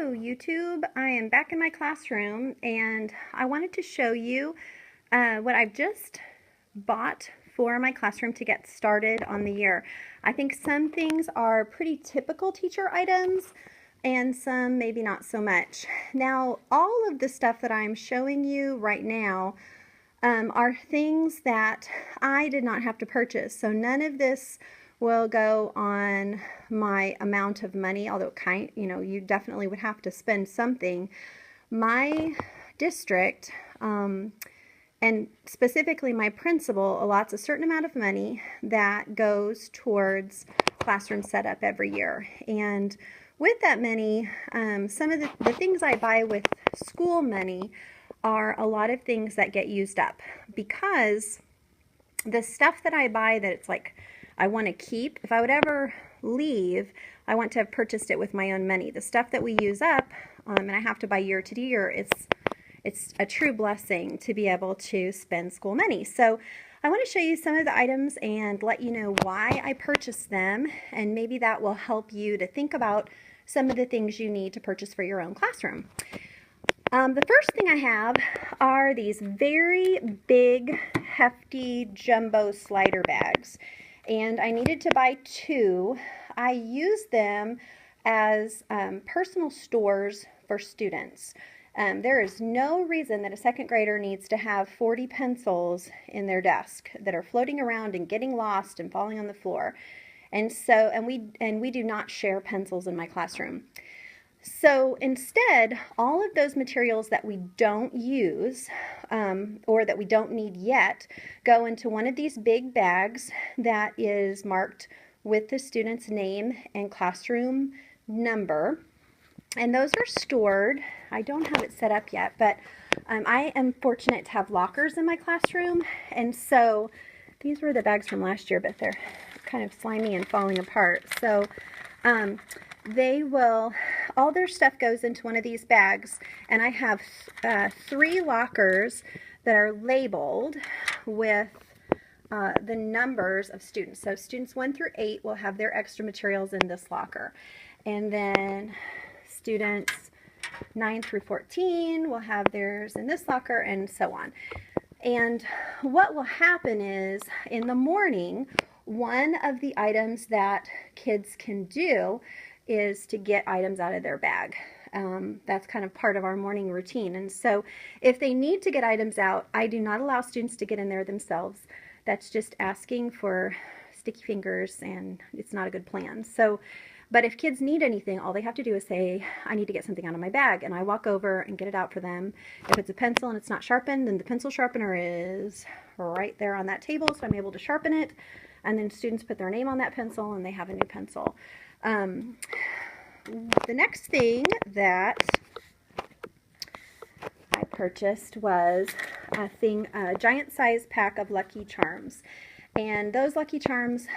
Hello YouTube, I am back in my classroom and I wanted to show you what I've just bought for my classroom to get started on the year. I think some things are pretty typical teacher items and some maybe not so much. Now all of the stuff that I'm showing you right now are things that I did not have to purchase. So none of this will go on my amount of money, although you definitely would have to spend something. My district, and specifically my principal, allots a certain amount of money that goes towards classroom setup every year. And with that money, some of the things I buy with school money are a lot of things that get used up, because the stuff that I buy that it's like I want to keep, if I would ever leave, I want to have purchased it with my own money. The stuff that we use up, and I have to buy year to year, it's a true blessing to be able to spend school money. So I want to show you some of the items and let you know why I purchased them, and maybe that will help you to think about some of the things you need to purchase for your own classroom. The first thing I have are these very big, hefty, jumbo slider bags. And I needed to buy two. I use them as personal stores for students. There is no reason that a second grader needs to have 40 pencils in their desk that are floating around and getting lost and falling on the floor. And we do not share pencils in my classroom. So instead, all of those materials that we don't use or that we don't need yet go into one of these big bags that is marked with the student's name and classroom number. And those are stored. I don't have it set up yet, but I am fortunate to have lockers in my classroom. And so these were the bags from last year, but they're kind of slimy and falling apart. So all their stuff goes into one of these bags, and I have 3 lockers that are labeled with the numbers of students. So students 1 through 8 will have their extra materials in this locker, and then students 9 through 14 will have theirs in this locker, and so on. And what will happen is, in the morning, one of the items that kids can do is to get items out of their bag. That's kind of part of our morning routine. And so if they need to get items out, I do not allow students to get in there themselves. That's just asking for sticky fingers, and it's not a good plan. So, but if kids need anything, all they have to do is say, I need to get something out of my bag, and I walk over and get it out for them. If it's a pencil and it's not sharpened, then the pencil sharpener is right there on that table, so I'm able to sharpen it. And then students put their name on that pencil and they have a new pencil. The next thing that I purchased was a giant size pack of Lucky Charms. And those Lucky Charms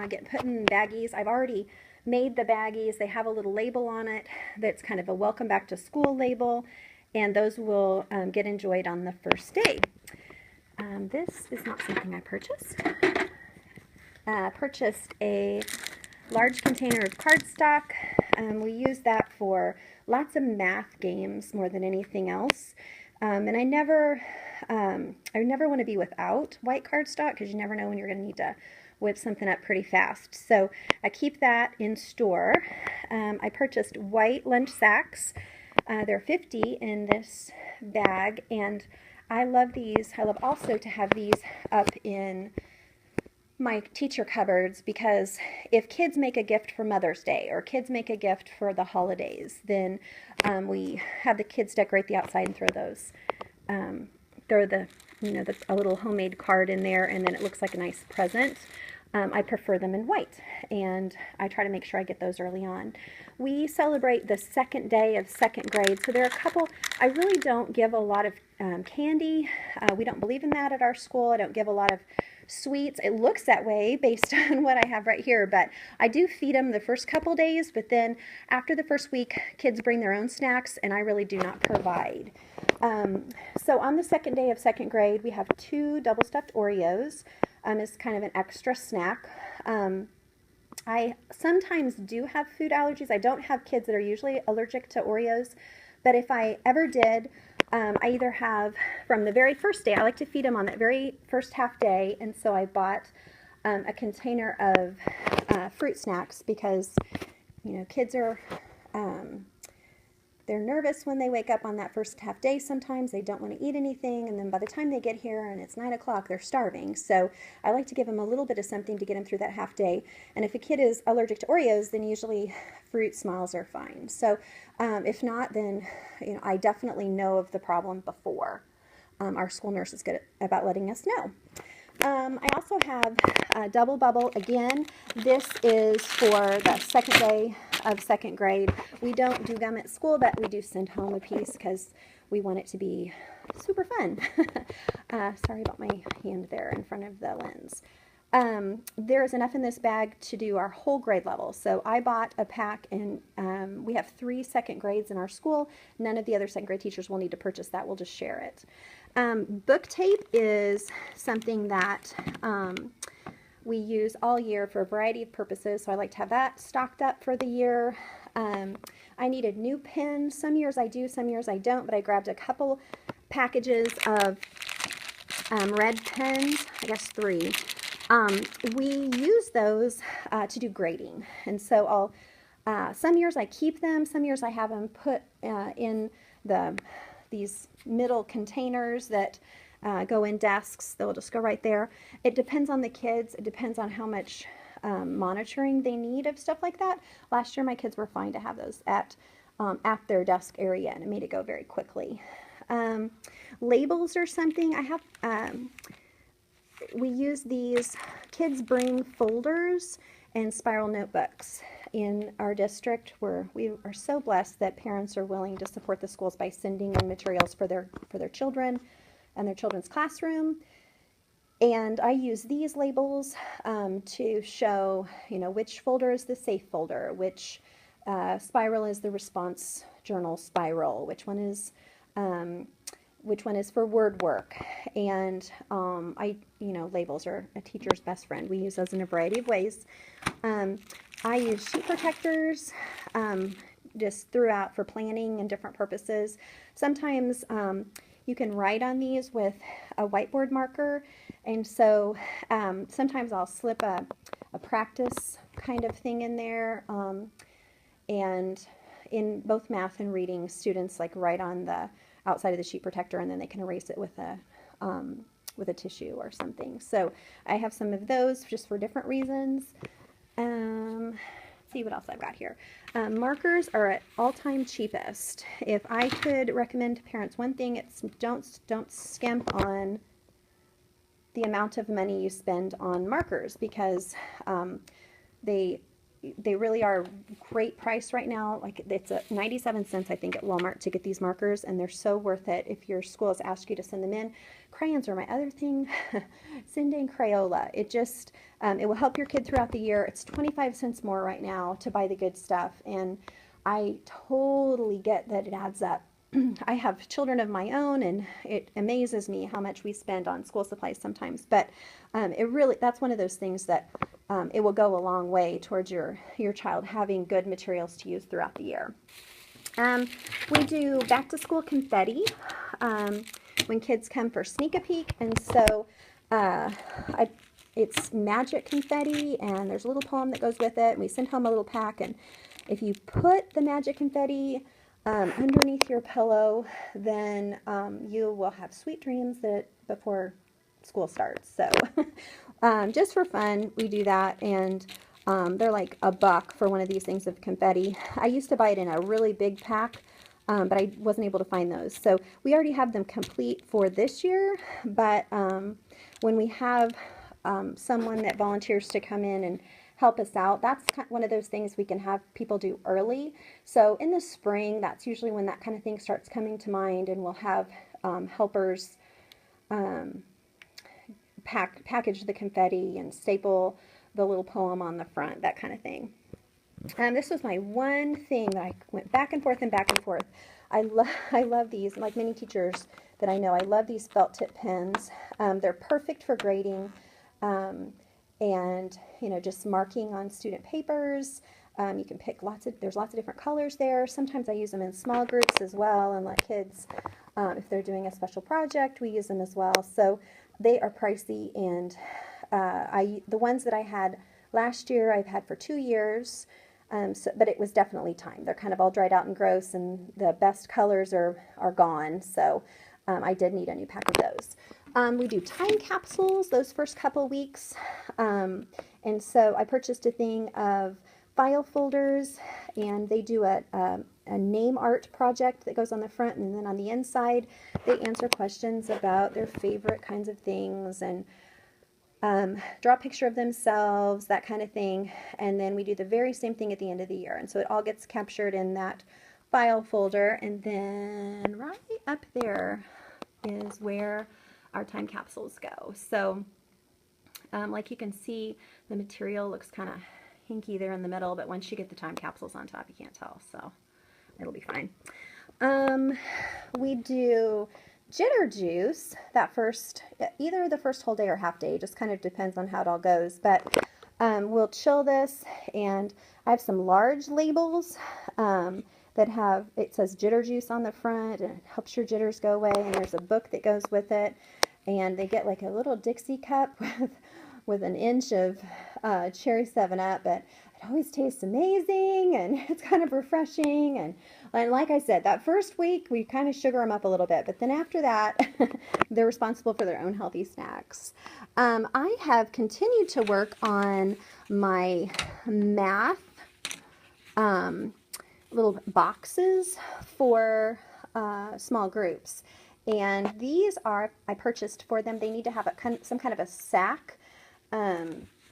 get put in baggies. I've already made the baggies. They have a little label on it that's kind of a welcome back to school label, and those will get enjoyed on the first day. This is not something I purchased. Purchased a large container of cardstock. We use that for lots of math games more than anything else. And I never want to be without white cardstock, because you never know when you're going to need to whip something up pretty fast. So I keep that in store. I purchased white lunch sacks. There are 50 in this bag, and I love these. I love also to have these up in my teacher cupboards, because if kids make a gift for Mother's Day or kids make a gift for the holidays, then we have the kids decorate the outside and throw those, a little homemade card in there, and then it looks like a nice present. I prefer them in white, and I try to make sure I get those early on. We celebrate the second day of second grade, so there are a couple. I really don't give a lot of candy. We don't believe in that at our school. I don't give a lot of sweets. It looks that way based on what I have right here, but I do feed them the first couple days, but then after the first week, kids bring their own snacks, and I really do not provide. So on the second day of second grade, we have 2 double stuffed Oreos. As kind of an extra snack. I sometimes do have food allergies. I don't have kids that are usually allergic to Oreos, but if I ever did, I either have from the very first day, I like to feed them on that very first half day, and so I bought a container of fruit snacks because, kids are they're nervous when they wake up on that first half day. Sometimes they don't want to eat anything, and then by the time they get here and it's 9 o'clock, they're starving. So I like to give them a little bit of something to get them through that half day. And if a kid is allergic to Oreos, then usually fruit smiles are fine. So if not, then I definitely know of the problem before. Our school nurse is good about letting us know. I also have Double Bubble. Again, this is for the second day of second grade. We don't do gum at school, but we do send home a piece because we want it to be super fun. Sorry about my hand there in front of the lens. There is enough in this bag to do our whole grade level. So I bought a pack, and we have 3 second grades in our school. None of the other second grade teachers will need to purchase that. We'll just share it. Book tape is something that we use all year for a variety of purposes, so I like to have that stocked up for the year. I needed new pens. Some years I do, some years I don't, but I grabbed a couple packages of red pens, I guess 3. We use those to do grading, and so some years I keep them, some years I have them put in these middle containers that go in desks. They'll just go right there. It depends on the kids. It depends on how much monitoring they need of stuff like that. Last year my kids were fine to have those at their desk area, and it made it go very quickly. Labels are something I have. We use these. Kids bring folders and spiral notebooks in our district, where we are so blessed that parents are willing to support the schools by sending in materials for their children and their children's classroom. And I use these labels to show, which folder is the safe folder, which spiral is the response journal spiral, which one is for word work. And labels are a teacher's best friend. We use those in a variety of ways. I use sheet protectors just throughout for planning and different purposes. Sometimes you can write on these with a whiteboard marker, and so sometimes I'll slip a practice kind of thing in there, and in both math and reading, students write on the outside of the sheet protector, and then they can erase it with a tissue or something. So I have some of those just for different reasons. See what else I've got here. Markers are at all-time cheapest. If I could recommend to parents one thing, it's don't skimp on the amount of money you spend on markers, because they really are great price right now. It's 97 cents, I think, at Walmart to get these markers, and they're so worth it if your school has asked you to send them in. Crayons are my other thing. Send in Crayola. It just, it will help your kid throughout the year. It's 25 cents more right now to buy the good stuff, and I totally get that it adds up. I have children of my own, and it amazes me how much we spend on school supplies sometimes, but that's one of those things that it will go a long way towards your child having good materials to use throughout the year. We do back to school confetti when kids come for sneak a peek, and so it's magic confetti, and there's a little poem that goes with it, and we send home a little pack, and if you put the magic confetti underneath your pillow, then you will have sweet dreams before school starts. So just for fun, we do that, and they're like $1 for one of these things of confetti. I used to buy it in a really big pack, but I wasn't able to find those. So we already have them complete for this year, but when we have someone that volunteers to come in and help us out, that's one of those things we can have people do early. So in the spring, that's usually when that kind of thing starts coming to mind, and we'll have helpers package the confetti and staple the little poem on the front, that kind of thing. This was my one thing that I went back and forth and back and forth. I love these, like many teachers that I know. I love these felt tip pens. They're perfect for grading. and, you know, just marking on student papers. You can pick there's lots of different colors there. Sometimes I use them in small groups as well and let kids, if they're doing a special project, we use them as well. So they are pricey, and the ones that I had last year, I've had for 2 years. But it was definitely time. They're kind of all dried out and gross, and the best colors are gone. So I did need a new pack of those. We do time capsules those first couple weeks. And so I purchased a thing of file folders, and they do a name art project that goes on the front, and then on the inside they answer questions about their favorite kinds of things, and draw a picture of themselves, that kind of thing. And then we do the very same thing at the end of the year. And so it all gets captured in that file folder. And then right up there is where our time capsules go. So like you can see, the material looks kind of hinky there in the middle, but once you get the time capsules on top, you can't tell. So it'll be fine. We do Jitter Juice either the first whole day or half day, just kind of depends on how it all goes. But we'll chill this, and I have some large labels that it says Jitter Juice on the front, and it helps your jitters go away, and there's a book that goes with it, and they get like a little Dixie cup with an inch of cherry 7-Up, but it always tastes amazing, and it's kind of refreshing. And like I said, that first week we kind of sugar them up a little bit, but then after that they're responsible for their own healthy snacks. I have continued to work on my math little boxes for small groups, and these I purchased for them. They need to have some kind of a sack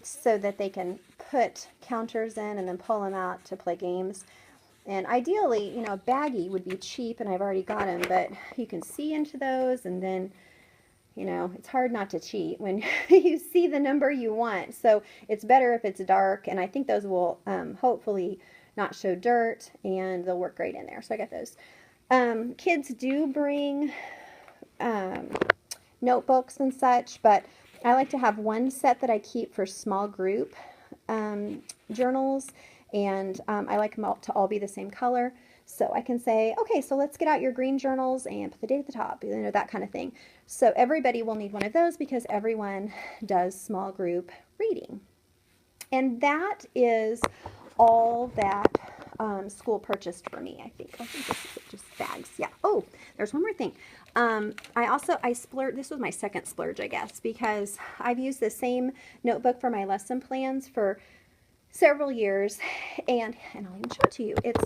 so that they can put counters in and then pull them out to play games. And ideally, you know, a baggie would be cheap, and I've already got them, but you can see into those, and then, you know, it's hard not to cheat when you see the number you want. So it's better if it's dark, and I think those will hopefully not show dirt, and they'll work great in there. So I got those. Kids do bring notebooks and such, but I like to have one set that I keep for small group journals, and I like them all to all be the same color. So I can say, okay, so let's get out your green journals and put the date at the top, you know, that kind of thing. So everybody will need one of those because everyone does small group reading. And that is all that school purchased for me, I think. I think this is just bags. Yeah. Oh, there's one more thing. I splurged. This was my second splurge, I guess, because I've used the same notebook for my lesson plans for several years, and I'll even show it to you. It's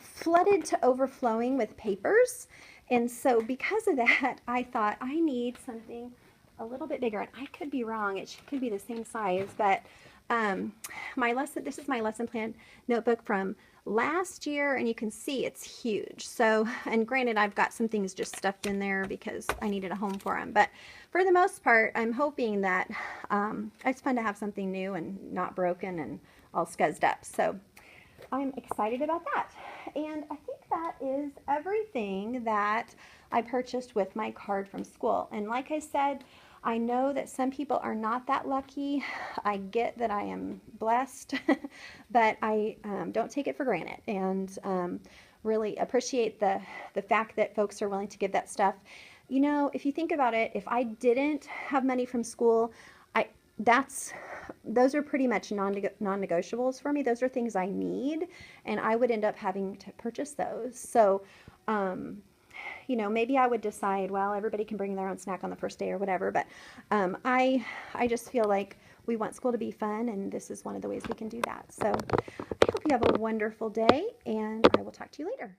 flooded to overflowing with papers, and so because of that, I thought I need something a little bit bigger, and I could be wrong. It could be the same size, but this is my lesson plan notebook from last year, and you can see it's huge. So, and granted, I've got some things just stuffed in there because I needed a home for them, but for the most part, I'm hoping that it's fun to have something new and not broken and all scuzzed up. So I'm excited about that. And I think that is everything that I purchased with my card from school. And like I said, I know that some people are not that lucky. I get that I am blessed, but I don't take it for granted, and really appreciate the fact that folks are willing to give that stuff. You know, if you think about it, if I didn't have money from school, those are pretty much non-negotiables for me. Those are things I need, and I would end up having to purchase those. So, you know, maybe I would decide, well, everybody can bring their own snack on the first day or whatever, but I just feel like we want school to be fun, and this is one of the ways we can do that. So I hope you have a wonderful day, and I will talk to you later.